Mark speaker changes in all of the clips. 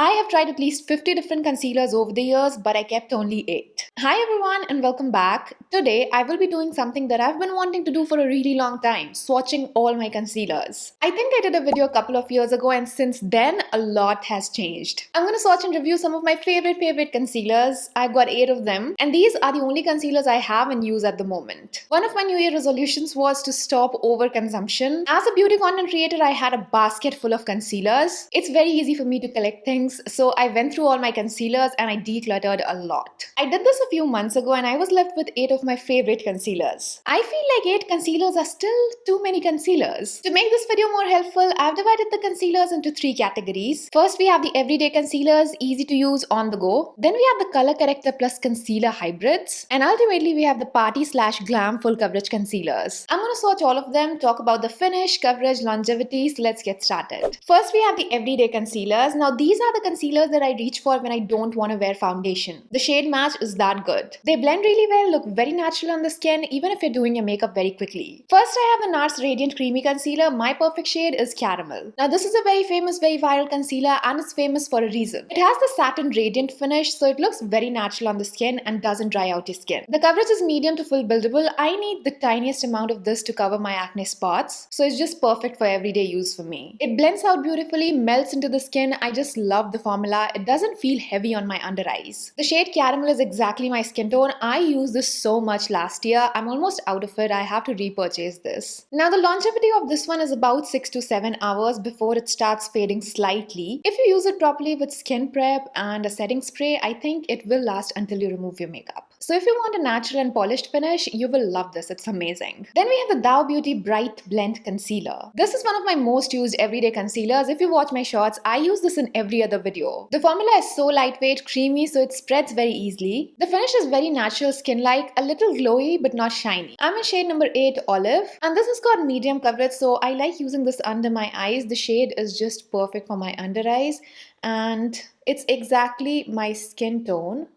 Speaker 1: I have tried at least 50 different concealers over the years, but I kept only 8. Hi everyone and welcome back. Today I will be doing something that I've been wanting to do for a really long time, swatching all my concealers. I think I did a video a couple of years ago and since then a lot has changed. I'm going to swatch and review some of my favorite concealers. I've got 8 of them and these are the only concealers I have in use at the moment. One of my New Year resolutions was to stop overconsumption. As a beauty content creator, I had a basket full of concealers. It's very easy for me to collect things. So I went through all my concealers and I decluttered a lot. I did this a few months ago and I was left with 8 of my favorite concealers. I feel like 8 concealers are still too many concealers. To make this video more helpful, I've divided the concealers into 3 categories. First, we have the everyday concealers, easy to use on the go. Then we have the color corrector plus concealer hybrids. And ultimately, we have the party/glam full coverage concealers. I'm going to swatch all of them, talk about the finish, coverage, longevity. So let's get started. First, we have the everyday concealers. Now, these are the concealers that I reach for when I don't want to wear foundation. The shade match is that good. They blend really well, look very natural on the skin, even if you're doing your makeup very quickly. First, I have the NARS Radiant Creamy Concealer. My perfect shade is Caramel. Now, this is a very famous, very viral concealer and it's famous for a reason. It has the satin radiant finish, so it looks very natural on the skin and doesn't dry out your skin. The coverage is medium to full buildable. I need the tiniest amount of this to cover my acne spots, so it's just perfect for everyday use for me. It blends out beautifully, melts into the skin. I just love the formula. It doesn't feel heavy on my under eyes. The shade Caramel is exactly my skin tone. I used this so much last year. I'm almost out of it. I have to repurchase this. Now the longevity of this one is about 6 to 7 hours before it starts fading slightly. If you use it properly with skin prep and a setting spray, I think it will last until you remove your makeup. So if you want a natural and polished finish, you will love this. It's amazing. Then we have the Dow Beauty Bright Blend Concealer. This is one of my most used everyday concealers. If you watch my shorts, I use this in every other video. The formula is so lightweight, creamy, so it spreads very easily. The finish is very natural skin-like, a little glowy but not shiny. I'm in shade number 8 Olive and this has got medium coverage, so I like using this under my eyes. The shade is just perfect for my under eyes and it's exactly my skin tone.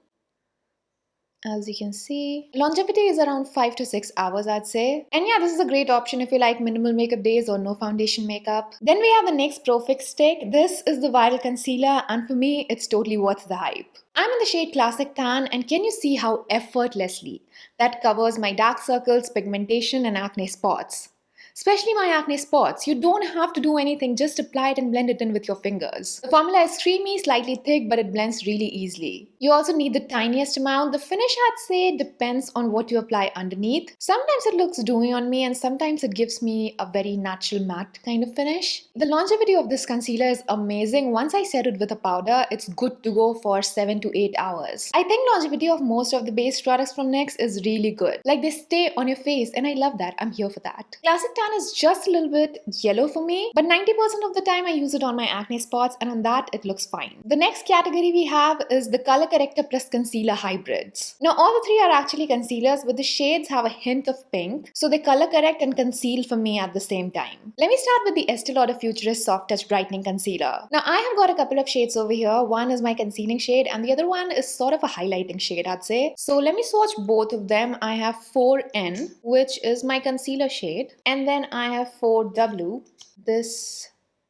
Speaker 1: As you can see, longevity is around 5 to 6 hours, I'd say. And yeah, this is a great option if you like minimal makeup days or no foundation makeup. Then we have the NYX Pro Fix Stick. This is the viral concealer and for me, it's totally worth the hype. I'm in the shade Classic Tan and can you see how effortlessly that covers my dark circles, pigmentation and acne spots? Especially my acne spots. You don't have to do anything, just apply it and blend it in with your fingers. The formula is creamy, slightly thick, but it blends really easily. You also need the tiniest amount. The finish, I'd say, depends on what you apply underneath. Sometimes it looks dewy on me and sometimes it gives me a very natural matte kind of finish. The longevity of this concealer is amazing. Once I set it with a powder, it's good to go for 7 to 8 hours. I think longevity of most of the base products from NYX is really good. Like they stay on your face and I love that. I'm here for that. Classic Tan is just a little bit yellow for me, but 90% of the time I use it on my acne spots and on that it looks fine. The next category we have is the color corrector plus concealer hybrids. Now all the 3 are actually concealers, but the shades have a hint of pink, so they color correct and conceal for me at the same time. Let me start with the Estee Lauder Futurist Soft Touch Brightening Concealer. Now I have got a couple of shades over here. One is my concealing shade and the other one is sort of a highlighting shade, I'd say. So let me swatch both of them. I have 4N, which is my concealer shade, and then I have 4W. This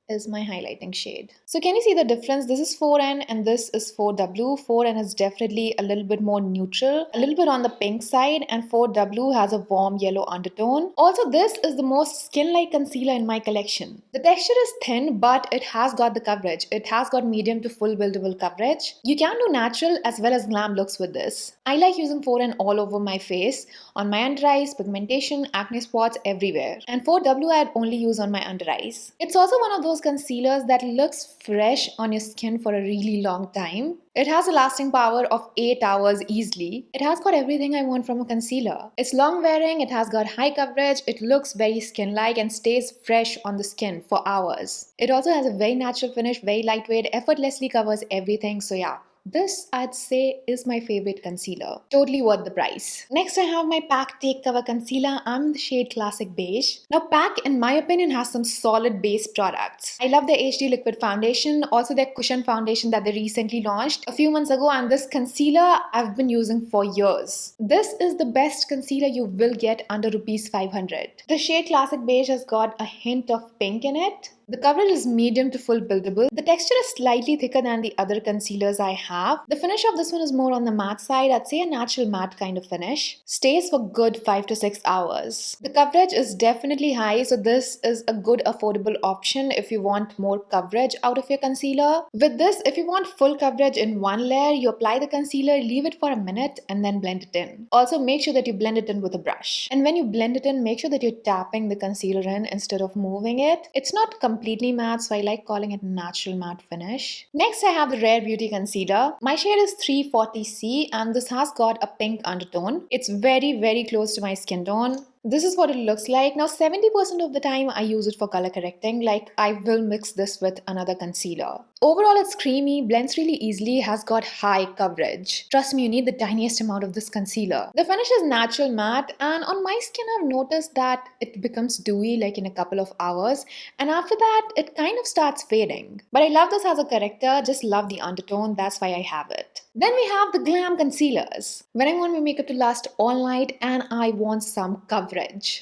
Speaker 1: is my highlighting shade. So can you see the difference? This is 4N and this is 4W. 4N is definitely a little bit more neutral, a little bit on the pink side, and 4W has a warm yellow undertone. Also, this is the most skin-like concealer in my collection. The texture is thin, but it has got the coverage. It has got medium to full buildable coverage. You can do natural as well as glam looks with this. I like using 4N all over my face, on my under eyes, pigmentation, acne spots, everywhere. And 4W I'd only use on my under eyes. It's also one of those concealers that looks fresh on your skin for a really long time. It has a lasting power of 8 hours easily. It has got everything I want from a concealer. It's long wearing, it has got high coverage, it looks very skin-like and stays fresh on the skin for hours. It also has a very natural finish, very lightweight, effortlessly covers everything, so yeah. This, I'd say, is my favorite concealer. Totally worth the price. Next, I have my PAK Take Cover Concealer. I'm in the shade Classic Beige. Now, PAK, in my opinion, has some solid base products. I love their HD Liquid Foundation, also their Cushion Foundation that they recently launched a few months ago, and this concealer I've been using for years. This is the best concealer you will get under Rs 500. The shade Classic Beige has got a hint of pink in it. The coverage is medium to full buildable. The texture is slightly thicker than the other concealers I have. The finish of this one is more on the matte side. I'd say a natural matte kind of finish. Stays for good 5 to 6 hours. The coverage is definitely high, so this is a good affordable option if you want more coverage out of your concealer. With this, if you want full coverage in one layer, you apply the concealer, leave it for a minute and then blend it in. Also, make sure that you blend it in with a brush. And when you blend it in, make sure that you're tapping the concealer in instead of moving it. It's not completely matte, so I like calling it natural matte finish. Next, I have the Rare Beauty concealer. My shade is 340C and this has got a pink undertone. It's very close to my skin tone. This is what it looks like. Now 70% of the time I use it for color correcting, like I will mix this with another concealer. Overall it's creamy, blends really easily, has got high coverage. Trust me, you need the tiniest amount of this concealer. The finish is natural matte and on my skin I've noticed that it becomes dewy like in a couple of hours and after that it kind of starts fading. But I love this as a corrector, just love the undertone, that's why I have it. Then we have the glam concealers. When I want my makeup to last all night and I want some coverage.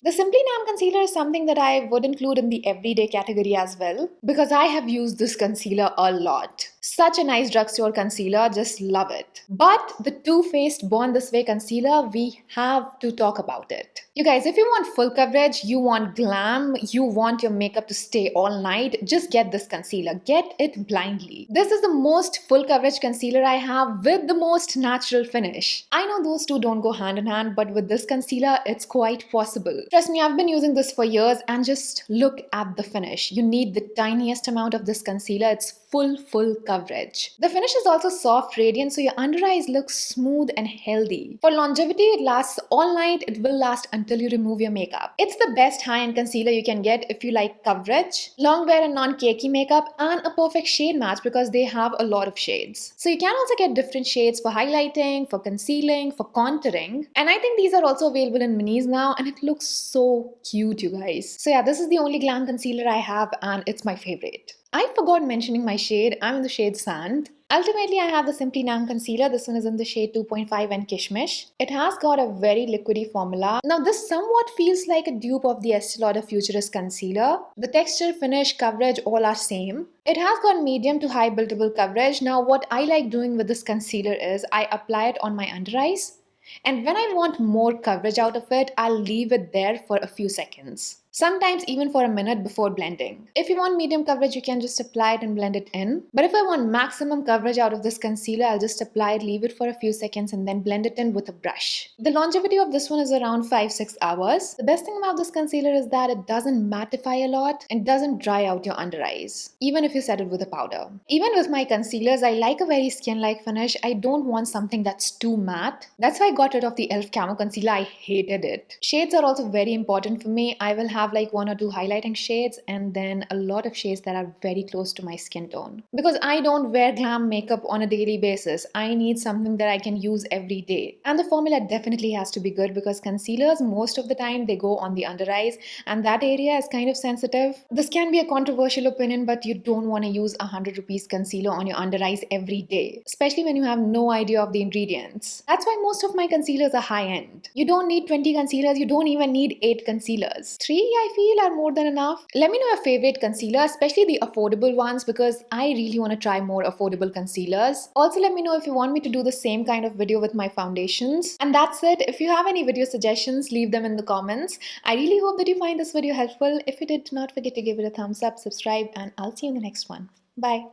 Speaker 1: The Simply Nam concealer is something that I would include in the everyday category as well because I have used this concealer a lot. Such a nice drugstore concealer, just love it. But the Too Faced Born This Way concealer, we have to talk about it. You guys, if you want full coverage, you want glam, you want your makeup to stay all night, just get this concealer. Get it blindly. This is the most full coverage concealer I have with the most natural finish. I know those two don't go hand in hand, but with this concealer, it's quite possible. Trust me, I've been using this for years and just look at the finish. You need the tiniest amount of this concealer. It's full coverage. The finish is also soft, radiant, so your under eyes look smooth and healthy. For longevity, it lasts all night. It will last until you remove your makeup. It's the best high-end concealer you can get if you like coverage, long wear and non-cakey makeup, and a perfect shade match because they have a lot of shades. So you can also get different shades for highlighting, for concealing, for contouring. And I think these are also available in minis now and it looks so cute, you guys. So yeah, this is the only glam concealer I have and it's my favorite. I forgot mentioning my shade. I'm in the shade Sand. Ultimately, I have the Simply Nam concealer. This one is in the shade 2.5 and Kishmish. It has got a very liquidy formula. Now, this somewhat feels like a dupe of the Estee Lauder Futurist concealer. The texture, finish, coverage all are same. It has got medium to high buildable coverage. Now, what I like doing with this concealer is I apply it on my under eyes. And when I want more coverage out of it, I'll leave it there for a few seconds. Sometimes even for a minute before blending. If you want medium coverage, you can just apply it and blend it in. But if I want maximum coverage out of this concealer, I'll just apply it, leave it for a few seconds and then blend it in with a brush. The longevity of this one is around 5-6 hours. The best thing about this concealer is that it doesn't mattify a lot and doesn't dry out your under eyes, even if you set it with a powder. Even with my concealers, I like a very skin-like finish. I don't want something that's too matte. That's why I got rid of the e.l.f. Camo Concealer. I hated it. Shades are also very important for me. I will have like 1 or 2 highlighting shades and then a lot of shades that are very close to my skin tone. Because I don't wear glam makeup on a daily basis. I need something that I can use every day. And the formula definitely has to be good because concealers, most of the time, they go on the under eyes and that area is kind of sensitive. This can be a controversial opinion, but you don't want to use 100 rupees concealer on your under eyes every day, especially when you have no idea of the ingredients. That's why most of my concealers are high-end. You don't need 20 concealers, you don't even need 8 concealers. 3 I feel are more than enough. Let me know your favorite concealer, especially the affordable ones because I really want to try more affordable concealers. Also let me know if you want me to do the same kind of video with my foundations. And that's it. If you have any video suggestions, leave them in the comments. I really hope that you find this video helpful. If you did, do not forget to give it a thumbs up, subscribe, and I'll see you in the next one. Bye.